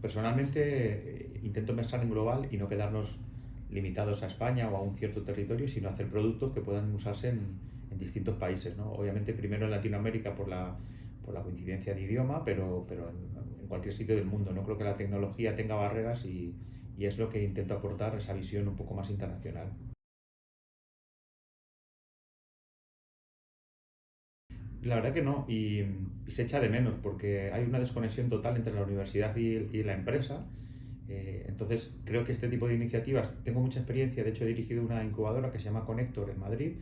personalmente intento pensar en global y no quedarnos limitados a España o a un cierto territorio, sino hacer productos que puedan usarse en distintos países, ¿no? Obviamente primero en Latinoamérica por la coincidencia de idioma, pero en cualquier sitio del mundo. No creo que la tecnología tenga barreras y es lo que intento aportar, esa visión un poco más internacional. La verdad que no, y se echa de menos porque hay una desconexión total entre la universidad y la empresa. Entonces, creo que este tipo de iniciativas, tengo mucha experiencia, de hecho he dirigido una incubadora que se llama Connector en Madrid,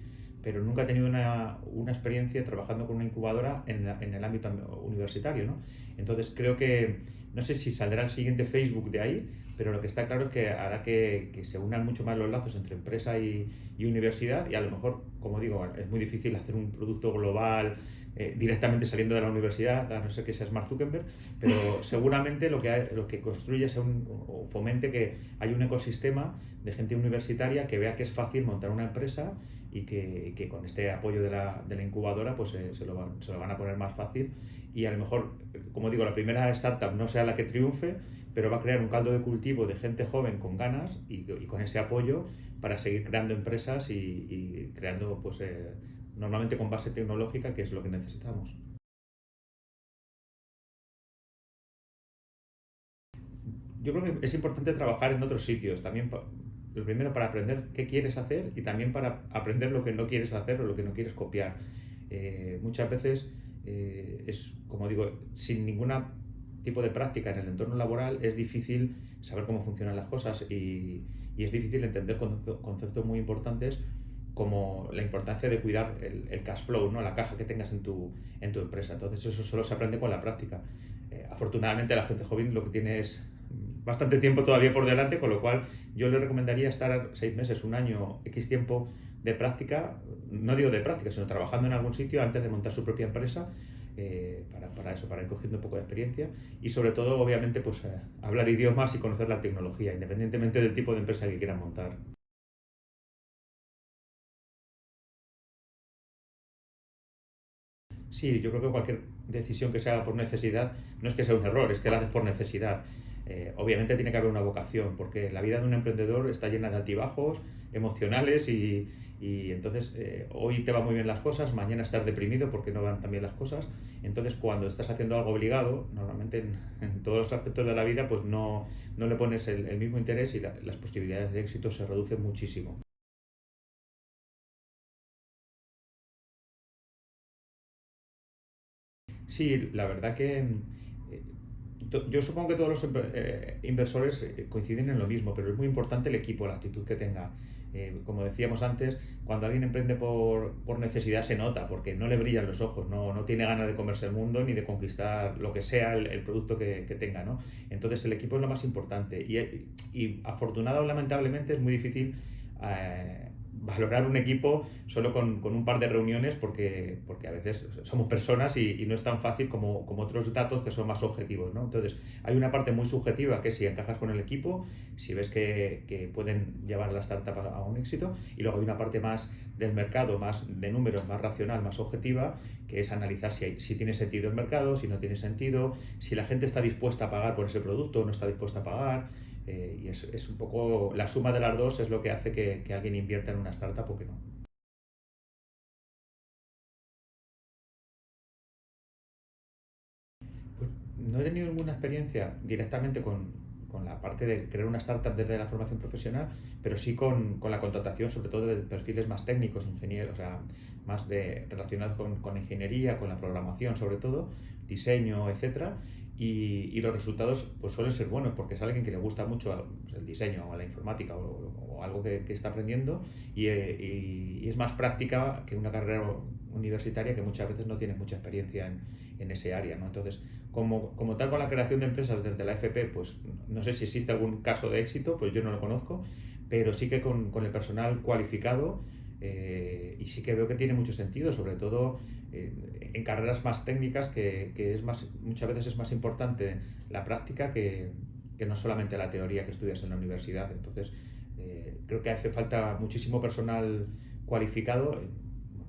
pero nunca he tenido una experiencia trabajando con una incubadora en el ámbito universitario, ¿no? Entonces, creo que, no sé si saldrá el siguiente Facebook de ahí, pero lo que está claro es que hará que se unan mucho más los lazos entre empresa y universidad y a lo mejor, como digo, es muy difícil hacer un producto global directamente saliendo de la universidad, a no ser que seas Mark Zuckerberg, pero seguramente lo que construye es o fomente que hay un ecosistema de gente universitaria que vea que es fácil montar una empresa y que con este apoyo de la incubadora pues se lo van a poner más fácil y a lo mejor, como digo, la primera startup no sea la que triunfe, pero va a crear un caldo de cultivo de gente joven con ganas y con ese apoyo para seguir creando empresas y creando pues normalmente con base tecnológica, que es lo que necesitamos. Yo creo que es importante trabajar en otros sitios, también lo primero para aprender qué quieres hacer y también para aprender lo que no quieres hacer o lo que no quieres copiar. Muchas veces es, como digo, sin ningún tipo de práctica en el entorno laboral es difícil saber cómo funcionan las cosas y es difícil entender conceptos muy importantes como la importancia de cuidar el cash flow, ¿no? La caja que tengas en tu empresa. Entonces eso solo se aprende con la práctica. Afortunadamente la gente joven lo que tiene es bastante tiempo todavía por delante, con lo cual yo le recomendaría estar 6 meses, un año, X tiempo de práctica, no digo de práctica, sino trabajando en algún sitio antes de montar su propia empresa, para eso, para ir cogiendo un poco de experiencia y sobre todo, obviamente, pues hablar idiomas y conocer la tecnología, independientemente del tipo de empresa que quieran montar. Sí, yo creo que cualquier decisión que se haga por necesidad no es que sea un error, es que la haces por necesidad. Obviamente tiene que haber una vocación, porque la vida de un emprendedor está llena de altibajos emocionales y entonces hoy te van muy bien las cosas, mañana estás deprimido porque no van tan bien las cosas. Entonces cuando estás haciendo algo obligado, normalmente en todos los aspectos de la vida, pues no le pones el mismo interés y las posibilidades de éxito se reducen muchísimo. Sí, la verdad que yo supongo que todos los inversores coinciden en lo mismo, pero es muy importante el equipo, la actitud que tenga. Como decíamos antes, cuando alguien emprende por necesidad se nota, porque no le brillan los ojos, no tiene ganas de comerse el mundo ni de conquistar lo que sea el producto que tenga, ¿no? Entonces el equipo es lo más importante y afortunado o lamentablemente es muy difícil valorar un equipo solo con un par de reuniones porque a veces somos personas y no es tan fácil como otros datos que son más objetivos, ¿no? Entonces hay una parte muy subjetiva que es si encajas con el equipo, si ves que pueden llevar a la startup a un éxito y luego hay una parte más del mercado, más de números, más racional, más objetiva, que es analizar si tiene sentido el mercado, si no tiene sentido, si la gente está dispuesta a pagar por ese producto o no está dispuesta a pagar. Y es un poco la suma de las dos es lo que hace que alguien invierta en una startup o que no. Pues no he tenido ninguna experiencia directamente con la parte de crear una startup desde la formación profesional, pero sí con la contratación, sobre todo de perfiles más técnicos, ingenieros, o sea, más relacionados con ingeniería, con la programación, sobre todo, diseño, etcétera. Y los resultados pues suelen ser buenos porque es alguien que le gusta mucho pues, el diseño o la informática o algo que está aprendiendo y es más práctica que una carrera universitaria que muchas veces no tiene mucha experiencia en ese área, ¿no? Entonces, como tal con la creación de empresas desde la FP, pues no sé si existe algún caso de éxito, pues yo no lo conozco, pero sí que con el personal cualificado y sí que veo que tiene mucho sentido, sobre todo en carreras más técnicas que es más, muchas veces es más importante la práctica que no solamente la teoría que estudias en la universidad. Entonces, creo que hace falta muchísimo personal cualificado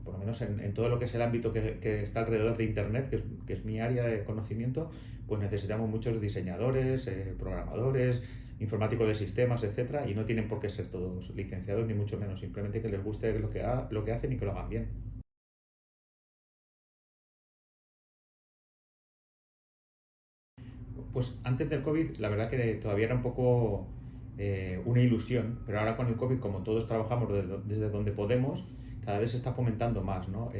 por lo menos en todo lo que es el ámbito que está alrededor de Internet, que es mi área de conocimiento, pues necesitamos muchos diseñadores, programadores, informáticos de sistemas, etcétera, y no tienen por qué ser todos licenciados, ni mucho menos, simplemente que les guste lo que hacen y que lo hagan bien. Pues antes del COVID, la verdad que todavía era un poco una ilusión, pero ahora con el COVID, como todos trabajamos desde donde podemos, cada vez se está fomentando más, ¿no?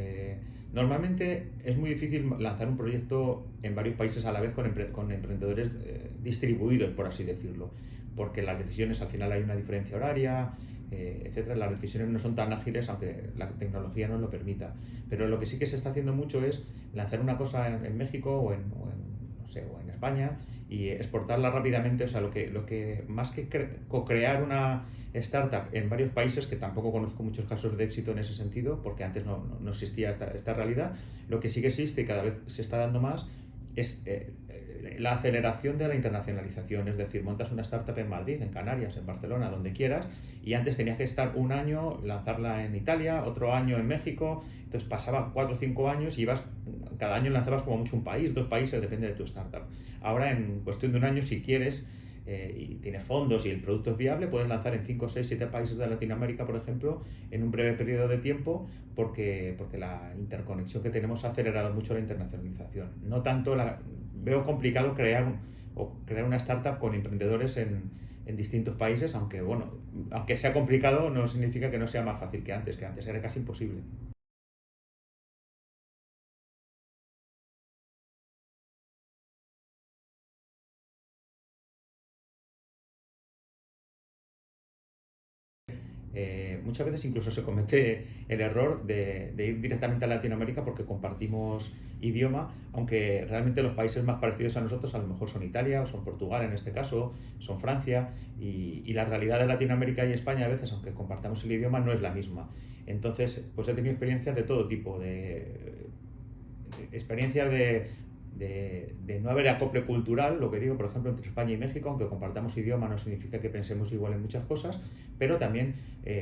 Normalmente es muy difícil lanzar un proyecto en varios países a la vez con emprendedores distribuidos, por así decirlo, porque las decisiones, al final hay una diferencia horaria, etcétera. Las decisiones no son tan ágiles, aunque la tecnología nos lo permita. Pero lo que sí que se está haciendo mucho es lanzar una cosa en México no sé, o en España y exportarla rápidamente. O sea, lo que más que co-crear una startup en varios países, que tampoco conozco muchos casos de éxito en ese sentido, porque antes no existía esta realidad, lo que sí que existe y cada vez se está dando más es la aceleración de la internacionalización. Es decir, montas una startup en Madrid, en Canarias, en Barcelona, donde quieras, y antes tenías que estar un año, lanzarla en Italia, otro año en México. Entonces pasaba 4 o 5 años y cada año lanzabas como mucho un país, 2 países, depende de tu startup. Ahora, en cuestión de un año, si quieres, y tienes fondos y el producto es viable, puedes lanzar en 5 6 7 países de Latinoamérica, por ejemplo, en un breve periodo de tiempo, porque la interconexión que tenemos ha acelerado mucho la internacionalización. No tanto veo complicado crear una startup con emprendedores en distintos países, aunque bueno, aunque sea complicado, no significa que no sea más fácil que antes era casi imposible. Muchas veces incluso se comete el error de ir directamente a Latinoamérica porque compartimos idioma, aunque realmente los países más parecidos a nosotros a lo mejor son Italia o son Portugal en este caso, son Francia, y la realidad de Latinoamérica y España a veces, aunque compartamos el idioma, no es la misma. Entonces, pues he tenido experiencias de todo tipo, experiencias de no haber acople cultural, lo que digo, por ejemplo, entre España y México, aunque compartamos idioma, no significa que pensemos igual en muchas cosas, pero también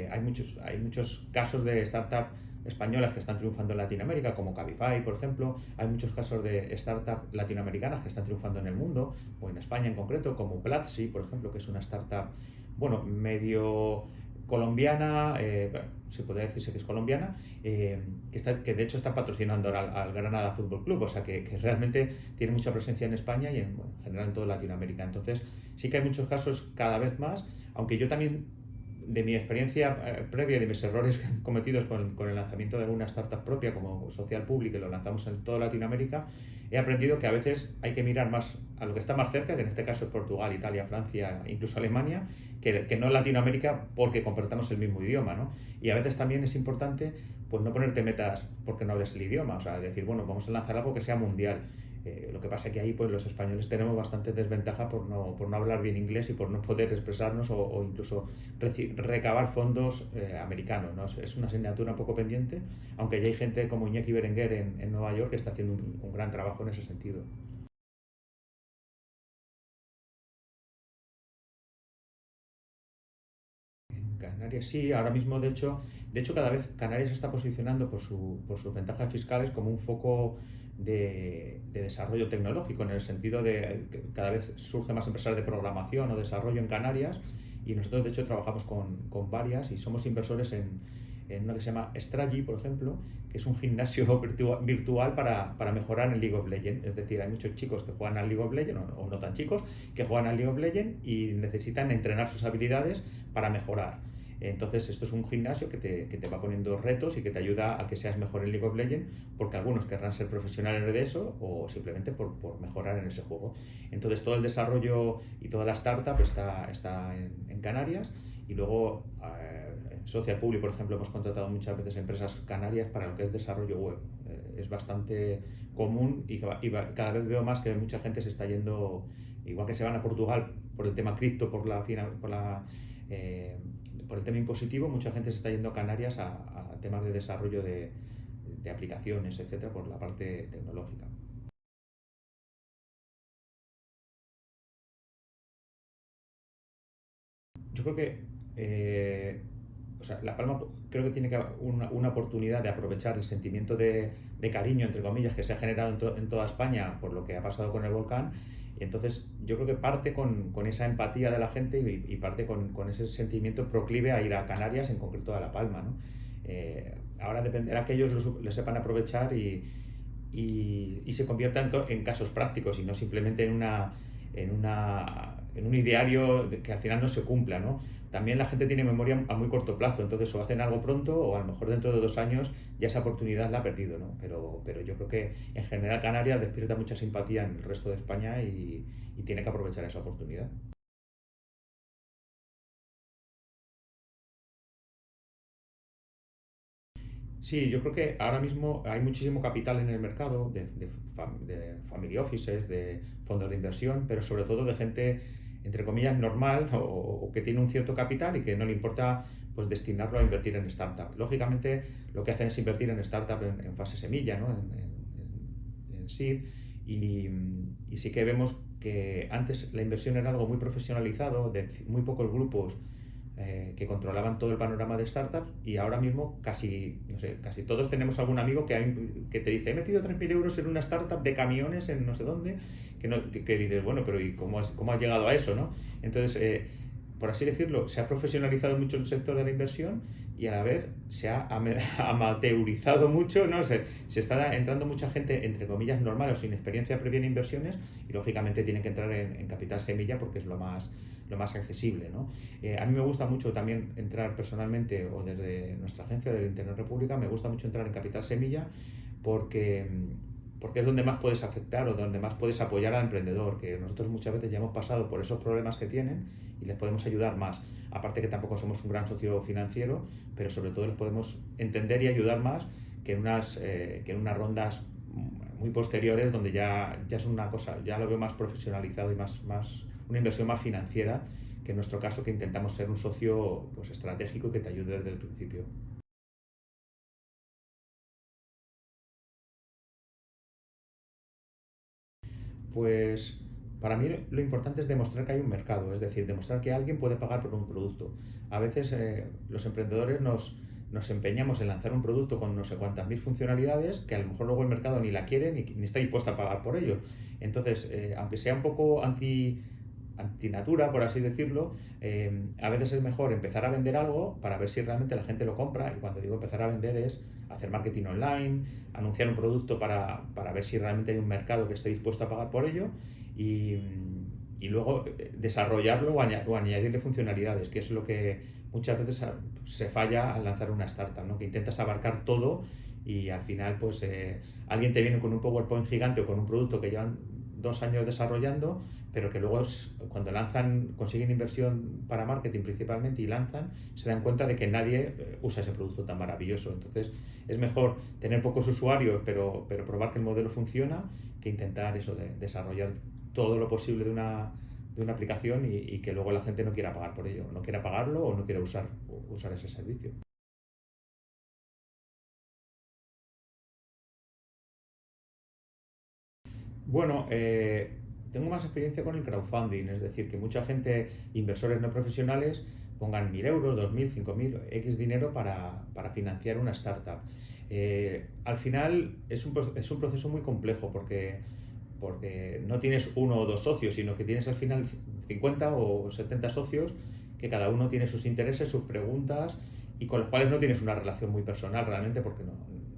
hay muchos casos de startup españolas que están triunfando en Latinoamérica, como Cabify, por ejemplo. Hay muchos casos de startup latinoamericanas que están triunfando en el mundo, o en España en concreto, como Platzi, por ejemplo, que es una startup, bueno, medio colombiana, bueno, se podría decirse que es colombiana, que de hecho está patrocinando ahora al Granada Fútbol Club, o sea que realmente tiene mucha presencia en España y bueno, en general en toda Latinoamérica. Entonces sí que hay muchos casos cada vez más, aunque yo también, de mi experiencia previa, de mis errores cometidos con el lanzamiento de alguna startup propia como Social Public, que lo lanzamos en toda Latinoamérica, he aprendido que a veces hay que mirar más a lo que está más cerca, que en este caso es Portugal, Italia, Francia, incluso Alemania, que no Latinoamérica, porque compartamos el mismo idioma, ¿no? Y a veces también es importante pues no ponerte metas porque no hables el idioma, o sea, decir, bueno, vamos a lanzar algo que sea mundial. Lo que pasa es que ahí pues los españoles tenemos bastante desventaja por no hablar bien inglés y por no poder expresarnos o incluso recabar fondos americanos, ¿no? Es una asignatura un poco pendiente, aunque ya hay gente como Iñaki Berenguer en Nueva York que está haciendo un gran trabajo en ese sentido. Canarias sí, ahora mismo de hecho cada vez Canarias se está posicionando por sus ventajas fiscales como un foco de desarrollo tecnológico, en el sentido de que cada vez surge más empresas de programación o desarrollo en Canarias, y nosotros de hecho trabajamos con varias y somos inversores en una que se llama Strategy, por ejemplo, que es un gimnasio virtual para mejorar en League of Legends. Es decir, hay muchos chicos que juegan al League of Legends, o no tan chicos, que juegan al League of Legends y necesitan entrenar sus habilidades para mejorar. Entonces, esto es un gimnasio que te va poniendo retos y que te ayuda a que seas mejor en League of Legends, porque algunos querrán ser profesionales de eso o simplemente por mejorar en ese juego. Entonces, todo el desarrollo y toda la startup está en Canarias, y luego en Social Public, por ejemplo, hemos contratado muchas veces empresas canarias para lo que es desarrollo web. Es bastante común cada vez veo más que mucha gente se está yendo, igual que se van a Portugal por el tema cripto, eh, por el tema impositivo, mucha gente se está yendo a Canarias a temas de desarrollo de aplicaciones, etcétera, por la parte tecnológica. Yo creo que o sea, La Palma creo que tiene una oportunidad de aprovechar el sentimiento de cariño, entre comillas, que se ha generado en toda España por lo que ha pasado con el volcán. Y entonces yo creo que parte con esa empatía de la gente y parte con ese sentimiento proclive a ir a Canarias, en concreto a La Palma, ¿no? Ahora dependerá que ellos lo sepan aprovechar y se conviertan en casos prácticos y no simplemente en un ideario que al final no se cumpla, ¿no? También la gente tiene memoria a muy corto plazo, entonces o hacen algo pronto o a lo mejor dentro de 2 años ya esa oportunidad la ha perdido, ¿no? Pero yo creo que en general Canarias despierta mucha simpatía en el resto de España y tiene que aprovechar esa oportunidad. Sí, yo creo que ahora mismo hay muchísimo capital en el mercado de family offices, de fondos de inversión, pero sobre todo de gente, entre comillas, normal o que tiene un cierto capital y que no le importa pues destinarlo a invertir en startup. Lógicamente, lo que hacen es invertir en startup en fase semilla, ¿no? En seed, y, y sí que vemos que antes la inversión era algo muy profesionalizado, de muy pocos grupos que controlaban todo el panorama de startups y ahora mismo casi, no sé, casi todos tenemos algún amigo que te dice he metido 3.000 euros en una startup de camiones en no sé dónde, que dices, bueno, pero ¿y cómo has llegado a eso, no? Entonces, por así decirlo, se ha profesionalizado mucho el sector de la inversión y a la vez se ha amateurizado mucho, ¿no? Se está entrando mucha gente, entre comillas, normal o sin experiencia previa en inversiones y lógicamente tienen que entrar en capital semilla porque es lo más accesible, ¿no? A mí me gusta mucho también entrar personalmente o desde nuestra agencia del Internet República, me gusta mucho entrar en capital semilla porque, porque es donde más puedes afectar o donde más puedes apoyar al emprendedor, que nosotros muchas veces ya hemos pasado por esos problemas que tienen y les podemos ayudar más. Aparte que tampoco somos un gran socio financiero, pero sobre todo les podemos entender y ayudar más que en unas rondas muy posteriores donde ya es una cosa, ya lo veo más profesionalizado y más una inversión más financiera que en nuestro caso que intentamos ser un socio pues estratégico que te ayude desde el principio. Pues para mí lo importante es demostrar que hay un mercado, es decir, demostrar que alguien puede pagar por un producto. A veces los emprendedores nos empeñamos en lanzar un producto con no sé cuántas mil funcionalidades que a lo mejor luego el mercado ni la quiere ni está dispuesto a pagar por ello. Entonces, aunque sea un poco antinatura, por así decirlo, a veces es mejor empezar a vender algo para ver si realmente la gente lo compra. Y cuando digo empezar a vender es hacer marketing online, anunciar un producto para ver si realmente hay un mercado que esté dispuesto a pagar por ello y, y luego desarrollarlo o añadirle funcionalidades, que es lo que muchas veces se falla al lanzar una startup, ¿no? Que intentas abarcar todo y al final pues alguien te viene con un PowerPoint gigante o con un producto que llevan 2 años desarrollando, pero que luego cuando lanzan, consiguen inversión para marketing principalmente y lanzan, se dan cuenta de que nadie usa ese producto tan maravilloso. Entonces es mejor tener pocos usuarios, pero probar que el modelo funciona, que intentar eso de desarrollar todo lo posible de una aplicación y que luego la gente no quiera pagar por ello, no quiera pagarlo o no quiera usar ese servicio. Bueno, tengo más experiencia con el crowdfunding, es decir, que mucha gente, inversores no profesionales, pongan 1.000 euros, 2.000, 5.000, X dinero para financiar una startup. Al final es un proceso muy complejo porque no tienes uno o dos socios, sino que tienes al final 50 o 70 socios que cada uno tiene sus intereses, sus preguntas y con los cuales no tienes una relación muy personal realmente porque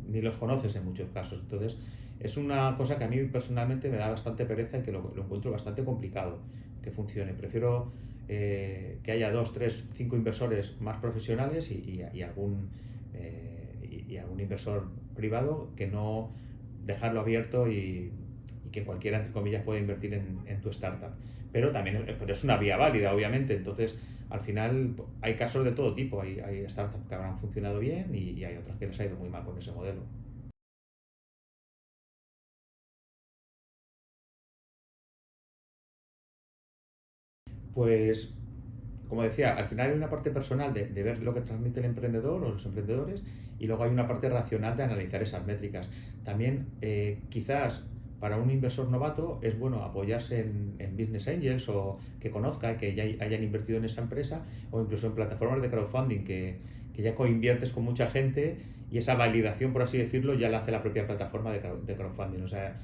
ni los conoces en muchos casos. Entonces, es una cosa que a mí personalmente me da bastante pereza y que lo encuentro bastante complicado que funcione. Prefiero que haya dos, tres, cinco inversores más profesionales y algún inversor privado que no dejarlo abierto y que cualquiera, entre comillas, puede invertir en tu startup. Pero es una vía válida, obviamente. Entonces, al final hay casos de todo tipo. Hay startups que habrán funcionado bien y hay otras que les ha ido muy mal con ese modelo. Pues, como decía, al final hay una parte personal de ver lo que transmite el emprendedor o los emprendedores y luego hay una parte racional de analizar esas métricas. También, quizás para un inversor novato es bueno apoyarse en business angels o que conozca, que ya hayan invertido en esa empresa o incluso en plataformas de crowdfunding que ya coinviertes con mucha gente y esa validación, por así decirlo, ya la hace la propia plataforma de crowdfunding. O sea,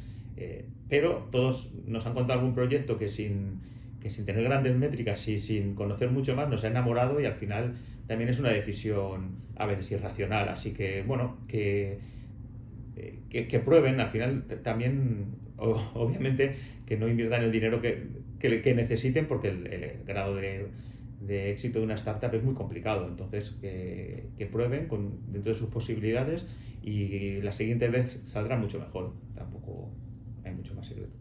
pero todos nos han contado algún proyecto que sin tener grandes métricas y sin conocer mucho más nos ha enamorado, y al final también es una decisión a veces irracional. Así que, bueno, que prueben, al final también, obviamente, que no inviertan el dinero que necesiten, porque el grado de éxito de una startup es muy complicado. Entonces, que prueben dentro de sus posibilidades, y la siguiente vez saldrá mucho mejor. Tampoco hay mucho más secreto.